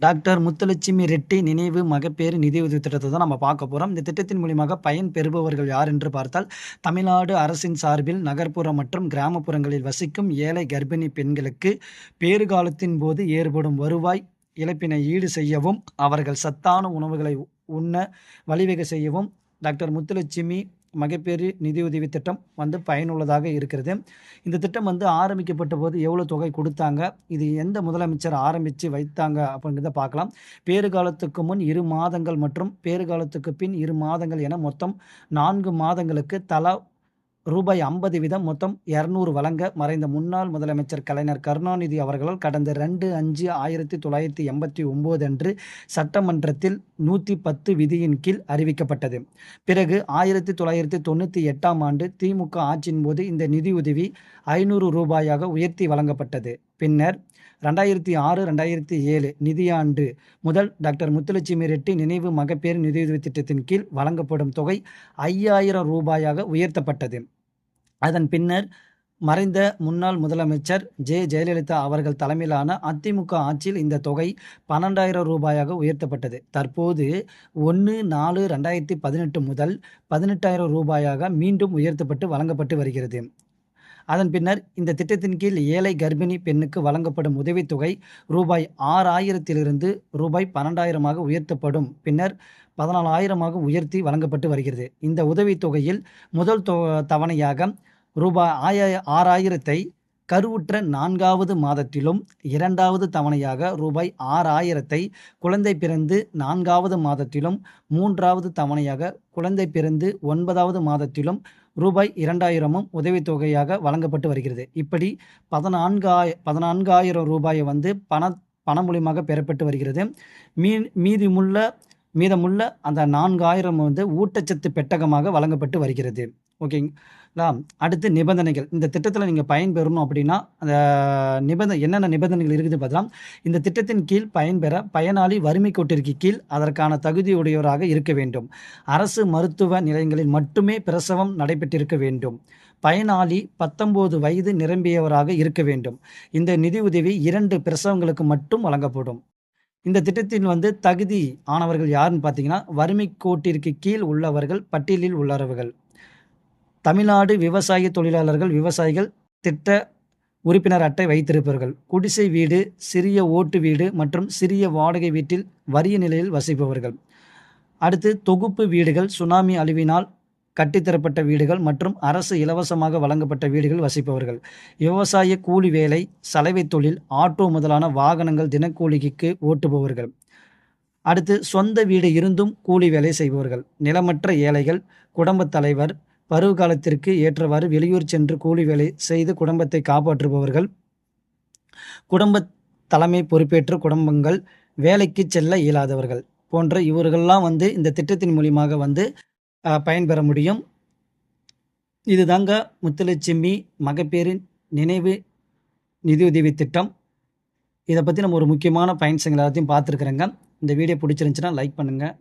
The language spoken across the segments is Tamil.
டாக்டர் முத்துலட்சுமி ரெட்டி நினைவு மகப்பேறு நிதியுதவி திட்டத்தை தான் நம்ம பார்க்க போகிறோம். இந்த திட்டத்தின் மூலியமாக பயன் பெறுபவர்கள் யார் என்று பார்த்தால், தமிழ்நாடு அரசின் சார்பில் நகர்ப்புற மற்றும் கிராமப்புறங்களில் வசிக்கும் ஏழை கர்ப்பிணி பெண்களுக்கு பேறுகாலத்தின் போது ஏற்படும் வருவாய் இழப்பினை ஈடு செய்யவும், அவர்கள் சத்தான உணவுகளை உண்ண வழிவகை செய்யவும் டாக்டர் முத்துலட்சுமி மகப்பேறு நிதியுதவி திட்டம் பயனுள்ளதாக இருக்கிறது. இந்த திட்டம் ஆரம்பிக்கப்பட்ட போது எவ்வளோ தொகை கொடுத்தாங்க, இது எந்த முதலமைச்சர் ஆரம்பித்து வைத்தாங்க அப்படிங்கிறத பார்க்கலாம். பேறுகாலத்துக்கு முன் 2 மாதங்கள் மற்றும் பேறுகாலத்துக்கு பின் 2 மாதங்கள் என மொத்தம் 4 மாதங்களுக்கு தலா ரூபாய் 50 வீதம் மொத்தம் 200 வழங்க மறைந்த முன்னாள் முதலமைச்சர் கலைஞர் கருணாநிதி அவர்களால் கடந்த 2/5/1989 அன்று சட்டமன்றத்தில் 110 விதியின் கீழ் அறிவிக்கப்பட்டது. பிறகு 1998ஆம் ஆண்டு திமுக ஆட்சியின் போது இந்த நிதியுதவி 500 ரூபாயாக உயர்த்தி வழங்கப்பட்டது. பின்னர் 2006-2007 நிதியாண்டு முதல் டாக்டர் முத்துலட்சுமி ரெட்டி நினைவு மகப்பேறு நிதியுதவி திட்டத்தின் கீழ் வழங்கப்படும் தொகை 5000 ரூபாயாக உயர்த்தப்பட்டது. அதன் பின்னர் மறைந்த முன்னாள் முதலமைச்சர் ஜெயலலிதா அவர்கள் தலைமையிலான அதிமுக ஆட்சியில் இந்த தொகை 12,000 ரூபாயாக உயர்த்தப்பட்டது. தற்போது 1/4/2018 முதல் 18,000 ரூபாயாக மீண்டும் உயர்த்தப்பட்டு வழங்கப்பட்டு வருகிறது. அதன் பின்னர் இந்த திட்டத்தின் கீழ் ஏழை கர்ப்பிணி பெண்ணுக்கு வழங்கப்படும் உதவித்தொகை ரூபாய் 6,000 ரூபாய் 12,000 உயர்த்தப்படும். பின்னர் 14,000 உயர்த்தி வழங்கப்பட்டு வருகிறது. இந்த உதவித்தொகையில் முதல் தவணையாக ரூபாய் 6,000 கருவுற்ற 4வது மாதத்திலும், 2வது தவணையாக ரூபாய் 6,000 குழந்தை பிறந்து 4வது மாதத்திலும், 3வது தவணையாக குழந்தை பிறந்து 9வது மாதத்திலும் ரூபாய் 2,000 உதவித்தொகையாக வழங்கப்பட்டு வருகிறது. இப்படி 14,000 ரூபாயை பண மூலியமாக பெறப்பட்டு வருகிறது. மீதமுள்ள அந்த 4,000 ஊட்டச்சத்து பெட்டகமாக வழங்கப்பட்டு வருகிறது. ஓகேங்களா? அடுத்து நிபந்தனைகள். இந்த திட்டத்தில் நீங்கள் பயன்பெறணும் அப்படின்னா அந்த என்னென்ன நிபந்தனைகள் இருக்குது பார்த்தலாம். இந்த திட்டத்தின் கீழ் பயன்பெற பயனாளி வறுமை கோட்டிற்கு கீழ் அதற்கான தகுதியுடையவராக இருக்க வேண்டும். அரசு மருத்துவ நிலையங்களில் மட்டுமே பிரசவம் நடைபெற்றிருக்க வேண்டும். பயனாளி 19 வயது நிரம்பியவராக இருக்க வேண்டும். இந்த நிதியுதவி 2 பிரசவங்களுக்கு மட்டும் வழங்கப்படும். இந்த திட்டத்தின் தகுதி ஆனவர்கள் யாருன்னு பார்த்தீங்கன்னா, வறுமை கோட்டிற்கு கீழ் உள்ளவர்கள், பட்டியலில் உள்ளவர்கள், தமிழ்நாடு விவசாய தொழிலாளர்கள், விவசாயிகள், திட்ட உறுப்பினர் அட்டை வைத்திருப்பவர்கள், குடிசை வீடு, சிறிய ஓட்டு வீடு மற்றும் சிறிய வாடகை வீட்டில் வறிய நிலையில் வசிப்பவர்கள். அடுத்து தொகுப்பு வீடுகள், சுனாமி அழிவினால் கட்டித்தரப்பட்ட வீடுகள் மற்றும் அரசு இலவசமாக வழங்கப்பட்ட வீடுகள் வசிப்பவர்கள், விவசாய கூலி வேலை, சலவை தொழில், ஆட்டோ முதலான வாகனங்கள் தினக்கூலிக்கு ஓட்டுபவர்கள். அடுத்து சொந்த வீடு இருந்தும் கூலி வேலை செய்பவர்கள், நிலமற்ற ஏழைகள், குடும்பத் தலைவர், பருவ காலத்திற்கு ஏற்றவாறு வெளியூர் சென்று கூலி வேலை செய்து குடும்பத்தை காப்பாற்றுபவர்கள், குடும்ப தலைமை பொறுப்பேற்ற குடும்பங்கள், வேலைக்கு செல்ல இயலாதவர்கள் போன்ற இவர்கள்லாம் இந்த திட்டத்தின் மூலியமாக பயன்பெற முடியும். இதுதாங்க முத்துலட்சுமி மகப்பேறு நினைவு நிதியுதவி திட்டம். இதை பற்றி நம்ம ஒரு முக்கியமான பாயிண்ட்ஸுங்க எல்லாத்தையும் பார்த்துருக்குறேங்க. இந்த வீடியோ பிடிச்சிருந்துச்சுன்னா லைக் பண்ணுங்கள்,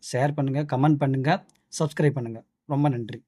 ஷேர் பண்ணுங்கள், கமெண்ட் பண்ணுங்கள், சப்ஸ்கிரைப் பண்ணுங்கள். ரொம்ப நன்றி.